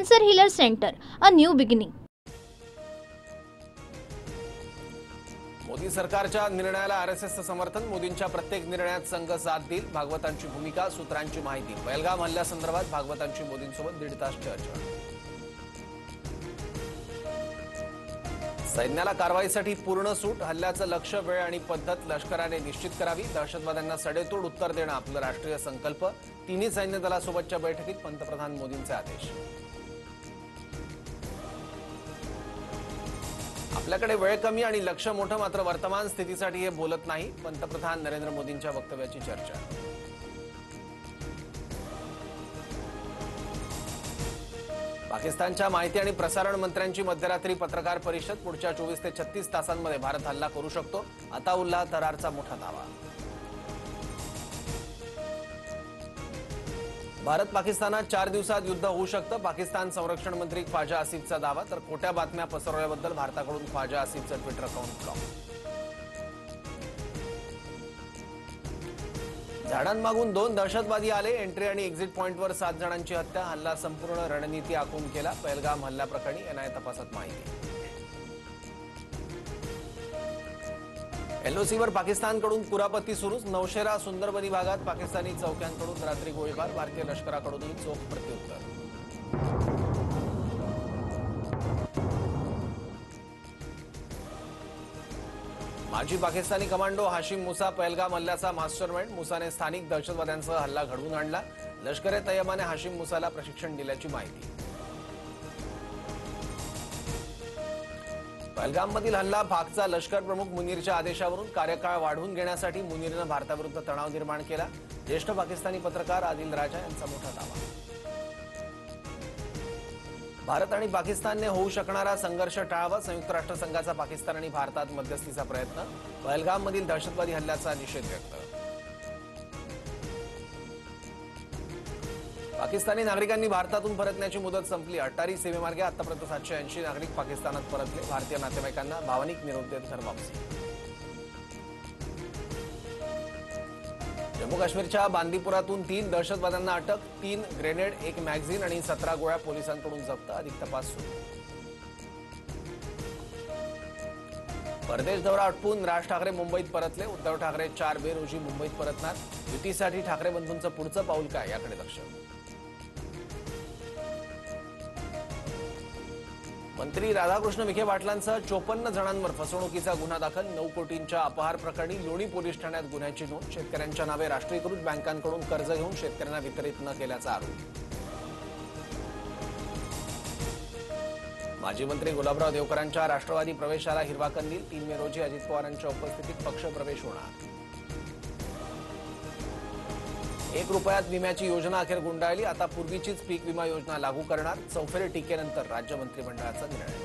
Cancer Healer Center, a new beginning. Modi सरकारच्या निर्णयाला आरएसएसचं समर्थन. मोदींच्या प्रत्येक निर्णयात संघ साथ देईल. भागवतांची भूमिका, सूत्रांची माहिती. पहलगाम हल्ल्यासंदर्भात भागवतांची मोदींसोबत 1.5 तास चर्चा. सैन्याला कारवाईसाठी पूर्ण सूट. हल्ल्याचं लक्ष्य, वेळ आणि पद्धत लष्कराने निश्चित करावी. दहशतवाद्यांना सडेतोड उत्तर देणं आपलं राष्ट्रीय संकल्प. तिन्ही सैन्य दलासोबतच्या बैठकीत पंतप्रधान मोदींचे आदेश. आपल्याकडे वेळ कमी आणि लक्ष्य मोठं, मात्र वर्तमान स्थितीसाठी हे बोलत नाही. पंतप्रधान नरेंद्र मोदींच्या वक्तव्याची चर्चा. पाकिस्तानच्या माहिती आणि प्रसारण मंत्र्यांची मध्यरात्री पत्रकार परिषद. पुढच्या 24 ते 36 तासांमध्ये भारत हल्ला करू शकतो. अताउल्लाह तरारचा मोठा दावा. भारत पाकिस्तानात 4 दिवसात युद्ध होऊ शकतं. पाकिस्तान संरक्षण मंत्री ख्वाजा आसिफचा दावा. तर खोट्या बातम्या पसरवल्याबद्दल भारताकडून ख्वाजा आसिफचं ट्विटर अकाउंट ब्लॉक. झाडांमागून 2 दहशतवादी आले. एंट्री आणि एक्झिट पॉइंटवर 7 जणांची हत्या. हल्ला संपूर्ण रणनीती आखून केला. पहलगाम हल्ल्याप्रकरणी एनआयए तपासात माहिती. एलओसीवर पाकिस्तानकडून कुरापती सुरूच. नौशेरा सुंदरबनी भागात पाकिस्तानी चौक्यांकडून रात्री गोळीबार. भारतीय लष्कराकडूनही चोख प्रत्युत्तर. माजी पाकिस्तानी कमांडो हाशिम मुसा पहलगाम हल्ल्याचा मास्टरमाइंड. मुसाने स्थानिक दहशतवाद्यांसह हल्ला घडवून आणला. लष्कर ए तैयबाने हाशिम मुसाला प्रशिक्षण दिल्याची माहिती. पहलगाममधील हल्ला पाकचा लष्कर प्रमुख मुनीरच्या आदेशावरून. कार्यकाळ वाढवून घेण्यासाठी मुनीरनं भारताविरुद्ध तणाव निर्माण केला. ज्येष्ठ पाकिस्तानी पत्रकार आदिल राजा यांचा मोठा दावा. भारत आणि पाकिस्तानने होऊ शकणारा संघर्ष टाळावा. संयुक्त राष्ट्रसंघाचा पाकिस्तान आणि भारतात मध्यस्थीचा प्रयत्न. पहलगाममधील दहशतवादी हल्ल्याचा निषेध व्यक्त. पाकिस्तानी नागरिकांनी भारतातून परतण्याची मुदत संपली. अटारी सीमेमार्गे आतापर्यंत 780 नागरिक पाकिस्तानात परतले. भारतीय नातेवाईकांना भावनिक निरोप देत घरवापसी. जम्मू काश्मीरच्या बांदीपुरातून 3 दहशतवाद्यांना अटक. 3 ग्रेनेड, 1 मॅगझीन आणि 17 गोळ्या पोलिसांकडून जप्त. अधिक तपास सुरू. परदेश दौरा आटपून राज ठाकरे मुंबईत परतले. उद्धव ठाकरे 4 मे रोजी मुंबईत परतणार. युतीसाठी ठाकरे बंधूंचं पुढचं पाऊल काय, याकडे लक्ष. मंत्री राधाकृष्ण विखे पाटलांसह 54 जणांवर फसवणुकीचा गुन्हा दाखल. 9 कोटींच्या अपहार प्रकरणी लोणी पोलीस ठाण्यात गुन्ह्याची नोंद. शेतकऱ्यांच्या नावे राष्ट्रीयकृत बँकांकडून कर्ज घेऊन शेतकऱ्यांना वितरित न केल्याचा आरोप. माजी मंत्री गुलाबराव देवकरांच्या राष्ट्रवादी प्रवेशाला हिरवा कंदील. 3 मे रोजी अजित पवारांच्या उपस्थितीत पक्ष प्रवेश होणार. 1 रुपयात विम्याची योजना अखेर गुंडाळली. आता पूर्वीचीच पीक विमा योजना लागू करणार. चौफेर टीकेनंतर राज्य मंत्रिमंडळाचा निर्णय.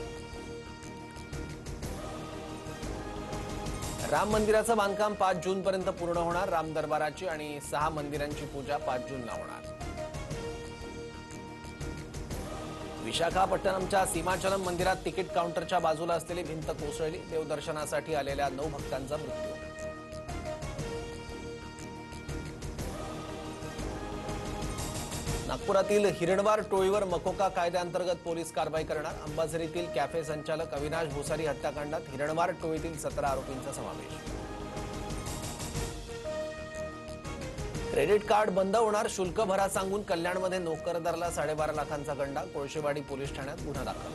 राम मंदिराचं बांधकाम 5 जूनपर्यंत पूर्ण होणार. राम दरबाराची आणि 6 मंदिरांची पूजा 5 जूनला होणार. विशाखापट्टणमच्या सीमाचलम मंदिरात तिकीट काउंटरच्या बाजूला असलेली भिंत कोसळली. देवदर्शनासाठी आलेल्या 9 भक्तांचा मृत्यू. नागपुरातील हिरणवार टोळीवर मकोका कायद्याअंतर्गत पोलीस कारवाई करणार. अंबाझरीतील कॅफे संचालक अविनाश भोसारी हत्याकांडात हिरणवार टोळीतील 17 आरोपींचा समावेश. क्रेडिट कार्ड बंद होणार. शुल्क भरा सांगून कल्याणमध्ये नोकरदाराला 12.5 लाखांचा गंडा. कोळशेवाडी पोलीस ठाण्यात गुन्हा दाखल.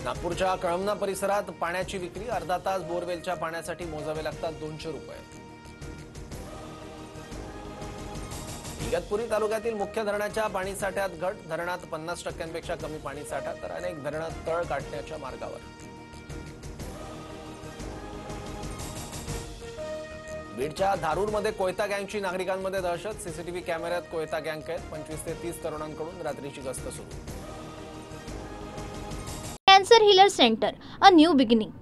नागपूरच्या कळमना परिसरात पाण्याची विक्री. अर्धा तास बोरवेलच्या पाण्यासाठी मोजावे लागतात 200 रुपये. इगतपुरी तालुक्यातील मुख्य धरणाच्या पाणीसाठ्यात घट. धरणात 50% कमी पाणीसाठा. तर अनेक धरणं तळ गाठण्याच्या मार्गावर. बीडच्या धारूरमध्ये कोयता गँगची नागरिकांमध्ये दहशत. सीसीटीव्ही कॅमेऱ्यात कोयता गँग कैद. 25 ते 30 तरुणांकडून रात्रीची गस्त सुरू. Cancer Healer Center, a new beginning.